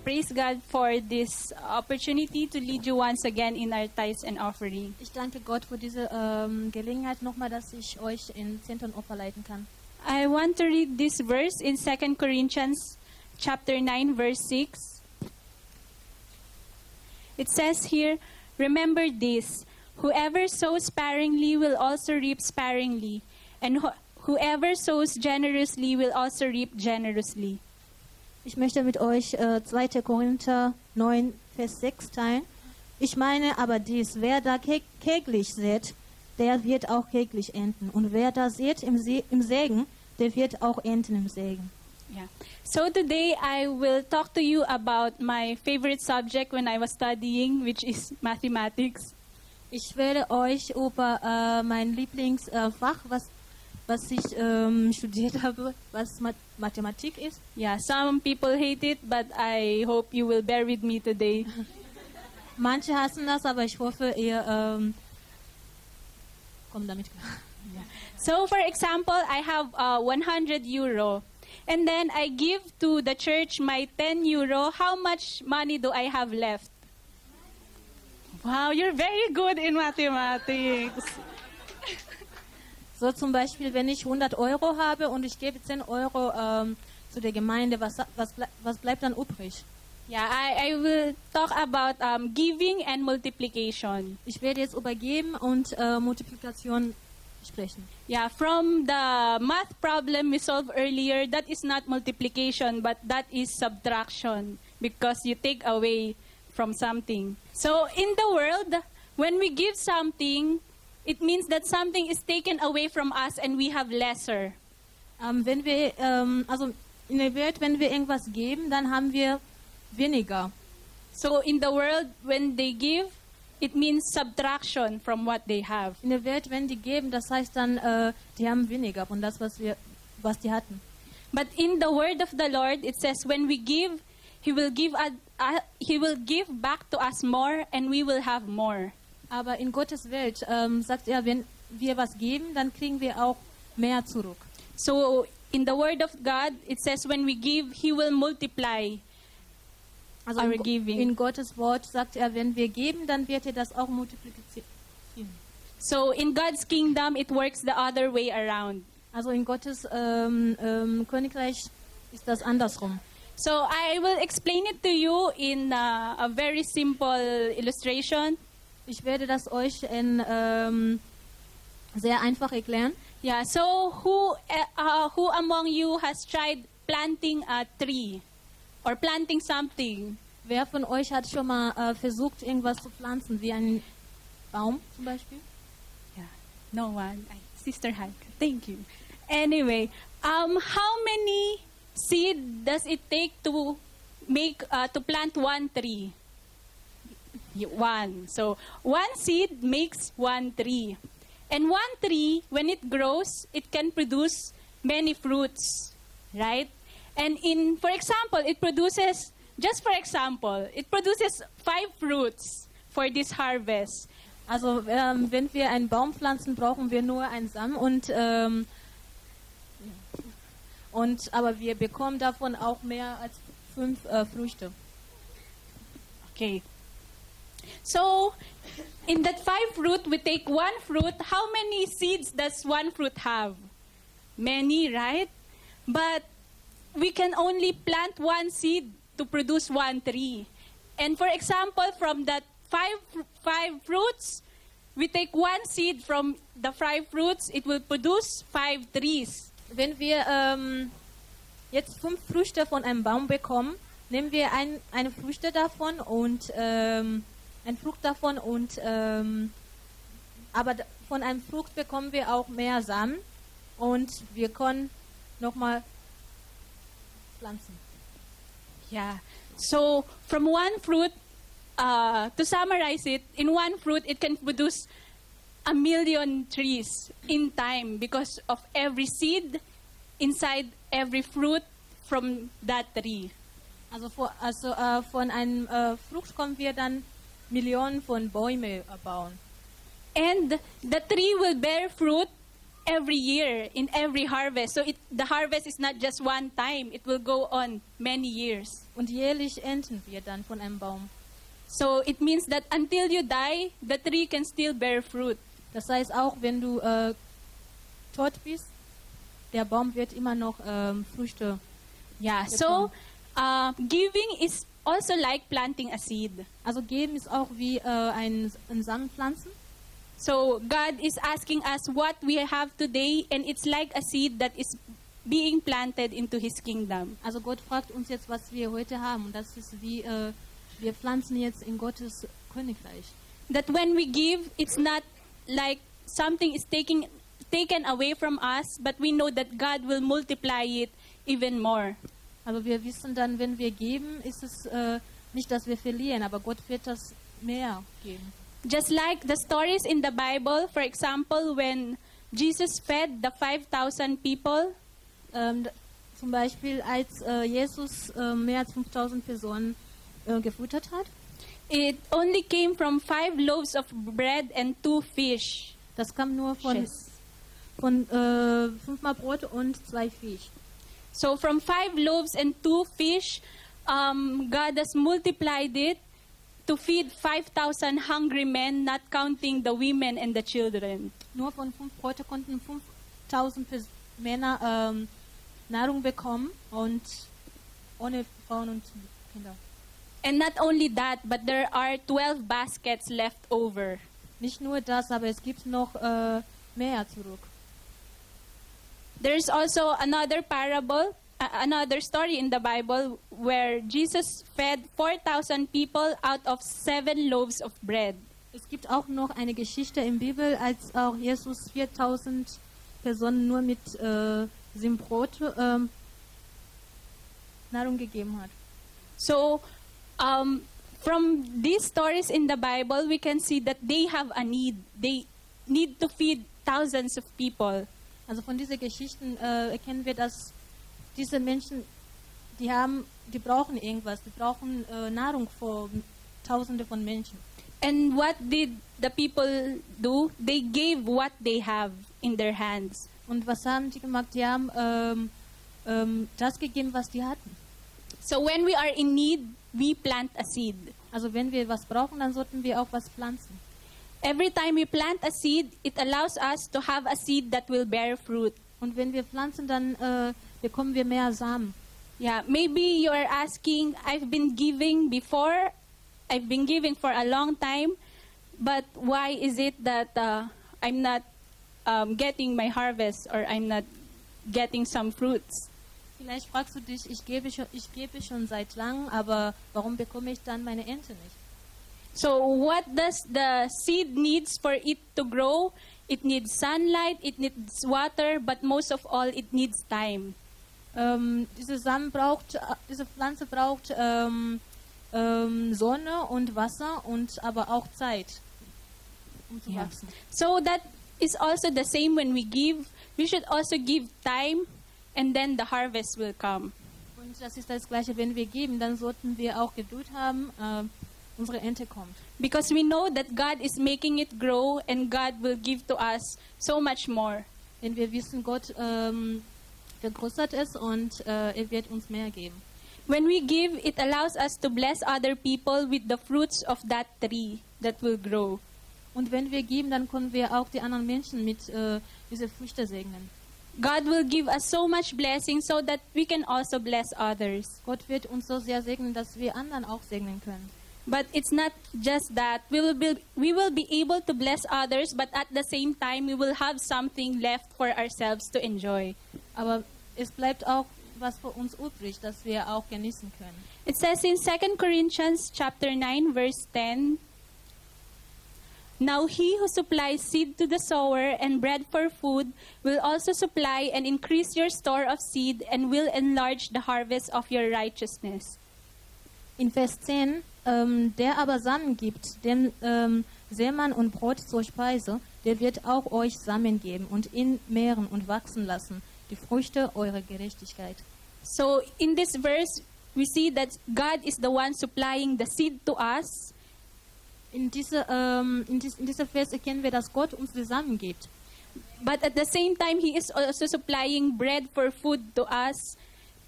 praise God for this opportunity to lead you once again in our tithes and offering. Ich danke Gott für diese Gelegenheit nochmal, dass ich euch in Zehnten und Opfer leiten kann. I want to read this verse in 2 Corinthians chapter 9 verse 6. It says here, "Remember this, whoever sows sparingly will also reap sparingly, and whoever sows generously will also reap generously." Ich möchte mit euch 2. Korinther 9, Vers 6 teilen. Ich meine aber dies, wer da kläglich sät, der wird auch kläglich ernten. Und wer da sät im Segen, der wird auch ernten im Segen. Yeah. So today I will talk to you about my favorite subject when I was studying, which is mathematics. Ich werde euch über mein Lieblingsfach, was ich studiert habe, was Mathematik ist. Yeah, some people hate it, but I hope you will bear with me today. Manche hassen das, aber ich hoffe, ihr kommt damit klar. So, for example, I have 100 euro. And then I give to the church my 10 euro. How much money do I have left? Wow, you're very good in mathematics. So zum Beispiel, wenn ich 100 Euro habe und ich gebe 10 Euro zu der Gemeinde, was bleibt dann übrig? Yeah, I will talk about giving and multiplication. Ich werde jetzt über Geben und Multiplikation sprechen. Yeah, from the math problem we solved earlier, that is not multiplication, but that is subtraction because you take away from something. So in the world, when we give something, it means that something is taken away from us and we have lesser. Wenn wir, also in der Welt, wenn wir irgendwas geben, dann haben wir weniger. So in the world, when they give, it means subtraction from what they have. In der Welt, wenn die geben, das heißt dann, die haben weniger von das, was die hatten. But in the word of the Lord, it says, when we give, He will give back to us more, and we will have more. Aber in Gottes Welt sagt er, wenn wir was geben, dann kriegen wir auch mehr zurück. So in the word of God, it says, when we give, He will multiply Also our giving. in Gottes Wort sagt er, wenn wir geben, dann wird er das auch multiplizieren. So in God's kingdom, it works the other way around. Also in Gottes Königreich ist das andersrum. So I will explain it to you in a very simple illustration. Ich werde das euch in sehr einfach erklären. Yeah. So who among you has tried planting a tree or planting something? Wer von euch hat schon mal versucht, irgendwas zu pflanzen, wie einen Baum zum Beispiel? Yeah. No one. Sister Hank. Thank you. Anyway, how many seed does it take to make to plant one tree? One. So one seed makes one tree. And one tree, when it grows, it can produce many fruits, right? And for example, it produces 5 fruits for this harvest. Also wenn wir einen Baum pflanzen, brauchen wir nur einen Samen aber wir bekommen davon auch mehr als 5 Früchte. Okay. So, in that 5 fruit, we take one fruit. How many seeds does one fruit have? Many, right? But we can only plant one seed to produce one tree. And for example, from that 5 fruits, we take one seed from the 5 fruits, it will produce 5 trees. Wenn wir jetzt 5 Früchte von einem Baum bekommen, nehmen wir eine Früchte davon und ein Frucht davon aber von einem Frucht bekommen wir auch mehr Samen und wir können nochmal pflanzen. Yeah. So from one fruit, to summarize it, in one fruit it can produce 1 million trees in time because of every seed inside every fruit from that tree. Also von einem Frucht können wir dann Millionen von Bäumen bauen. And the tree will bear fruit every year, in every harvest. So the harvest is not just one time. It will go on many years. Und jährlich ernten wir dann von einem Baum. So it means that until you die, the tree can still bear fruit. Das heißt, auch wenn du tot bist, der Baum wird immer noch Früchte. Yeah, so giving is also like planting a seed. Also geben ist auch wie ein Samen pflanzen. So God is asking us what we have today, and it's like a seed that is being planted into His kingdom. Also Gott fragt uns jetzt, was wir heute haben. Und das ist wie, wir pflanzen jetzt in Gottes Königreich. That when we give, it's not like something is taken away from us, but we know that God will multiply it even more. Also wir wissen dann, wenn wir geben, ist es nicht, dass wir verlieren, aber Gott wird das mehr geben. Just like the stories in the Bible, for example, when Jesus fed the 5,000 people, Zum Beispiel, als Jesus mehr als 5000 Personen gefüttert hat. it only came from 5 loaves of bread and 2 fish. Das kam nur von Fishes. 5-mal Brot und 2 Fisch. So from 5 loaves and 2 fish, God has multiplied it to feed 5,000 hungry men, not counting the women and the children. Nur von 5 Brote konnten 5000 Männer Nahrung bekommen und ohne Frauen und Kinder. And not only that, but there are 12 baskets left over. Nicht nur das, aber es gibt noch mehr zurück. There's also another parable, another story in the Bible where Jesus fed 4,000 people out of 7 loaves of bread. Es gibt auch noch eine Geschichte in der Bibel, als auch Jesus 4000 Personen nur mit 7 Brot Nahrung gegeben hat. So, from these stories in the Bible, we can see that they have a need. They need to feed thousands of people. Also von diesen Geschichten erkennen wir, dass diese Menschen, die brauchen irgendwas, die brauchen Nahrung für Tausende von Menschen. And what did the people do? They gave what they have in their hands. Und was haben die gemacht? Die haben das gegeben, was die hatten. So when we are in need, we plant a seed. Also wenn wir was brauchen, dann sollten wir auch was pflanzen. Every time we plant a seed, it allows us to have a seed that will bear fruit. Und wenn wir pflanzen, dann bekommen wir mehr Samen. Yeah, maybe you are asking, I've been giving before, I've been giving for a long time, but why is it that I'm not getting my harvest or I'm not getting some fruits? Vielleicht fragst du dich, ich gebe schon seit langem, aber warum bekomme ich dann meine Ernte nicht? So what does the seed needs for it to grow? It needs sunlight, it needs water, but most of all, it needs time. Diese Pflanze braucht Sonne und Wasser und aber auch Zeit, um zu wachsen. So that is also the same when we give. We should also give time, and then the harvest will come. Und das ist das Gleiche, wenn wir geben, dann sollten wir auch Geduld haben, unsere Ernte kommt. Because we know that God is making it grow, and God will give to us so much more. Denn wir wissen, Gott vergrößert es und er wird uns mehr geben. When we give, it allows us to bless other people with the fruits of that tree that will grow. Und wenn wir geben, dann können wir auch die anderen Menschen mit diese Früchte segnen. God will give us so much blessing so that we can also bless others. Gott wird uns so sehr segnen, dass wir anderen auch segnen können. But it's not just that. We will be able to bless others, but at the same time, we will have something left for ourselves to enjoy. Aber es bleibt auch was für uns übrig, das wir auch genießen können. It says in 2 Corinthians chapter 9, verse 10, "Now he who supplies seed to the sower and bread for food will also supply and increase your store of seed and will enlarge the harvest of your righteousness." In Vers 10, der aber Samen gibt, dem Seemann und Brot zur Speise, der wird auch euch Samen geben und ihn mehren und wachsen lassen, die Früchte eurer Gerechtigkeit. So in this verse, we see that God is the one supplying the seed to us. In dieser Vers erkennen wir, dass Gott uns die Samen gibt. But at the same time, He is also supplying bread for food to us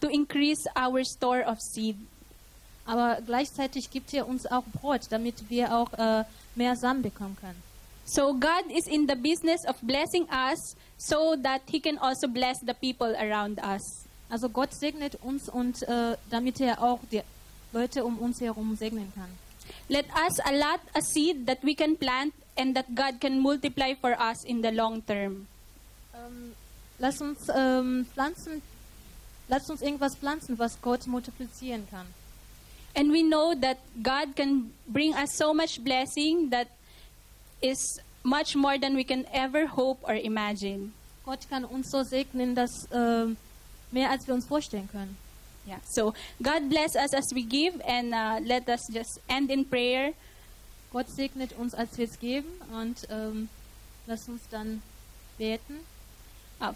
to increase our store of seed. Aber gleichzeitig gibt er uns auch Brot, damit wir auch mehr Samen bekommen können. So God is in the business of blessing us so that He can also bless the people around us. Also Gott segnet uns und damit er auch die Leute um uns herum segnen kann. Let us allot a seed that we can plant and that God can multiply for us in the long term. Lass uns irgendwas pflanzen, was Gott multiplizieren kann. And we know that God can bring us so much blessing that is much more than we can ever hope or imagine. Gott kann uns so segnen, dass mehr als wir uns vorstellen können. Yeah. So God bless us as we give, and let us just end in prayer. Gott segnet uns, als wir es geben, und lass uns dann beten.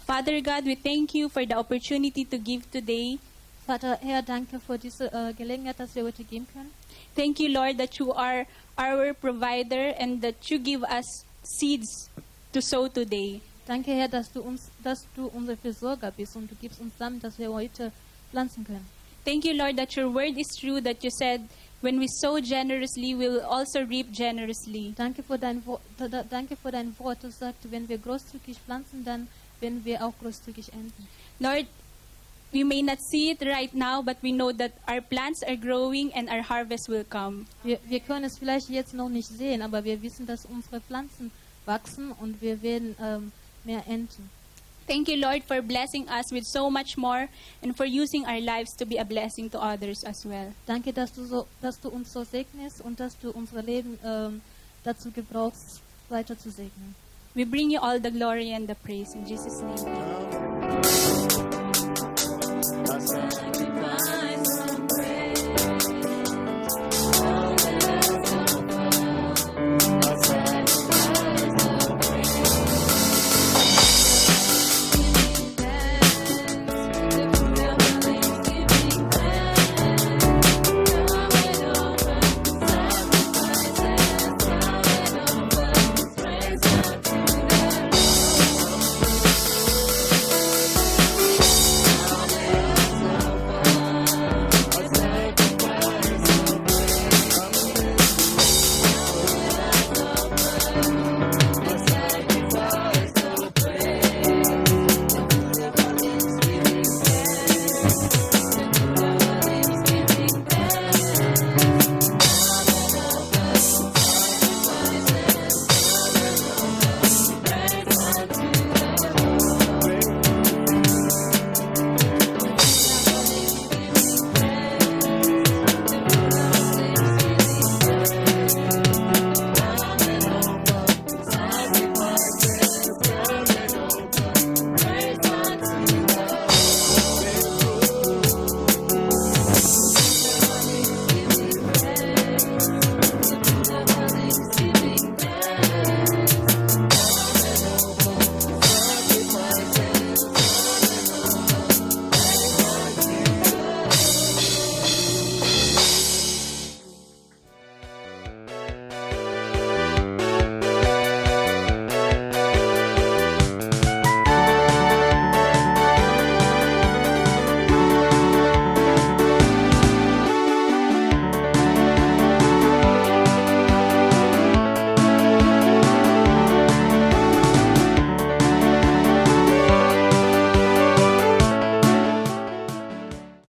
Father God, we thank you for the opportunity to give today. Vater, Herr, danke für diese Gelegenheit, dass wir heute geben können. Thank you, Lord, that you are our provider and that you give us seeds to sow today. Danke, Herr, dass du unser Versorger bist und du gibst uns Samen, dass wir heute pflanzen können. Thank you, Lord, that your word is true, that you said, when we sow generously, we will also reap generously. Danke für dein Wort. Du sagst, wenn wir großzügig pflanzen, dann werden wir auch großzügig ernten. Lord, we may not see it right now, but we know that our plants are growing and our harvest will come. Wir können es vielleicht jetzt noch nicht sehen, aber wir wissen, dass unsere Pflanzen wachsen und wir werden mehr ernten. Thank you, Lord, for blessing us with so much more and for using our lives to be a blessing to others as well. Danke, dass du uns so segnest und dass du unser Leben dazu gebrauchst, weiter zu segnen. We bring you all the glory and the praise in Jesus' name.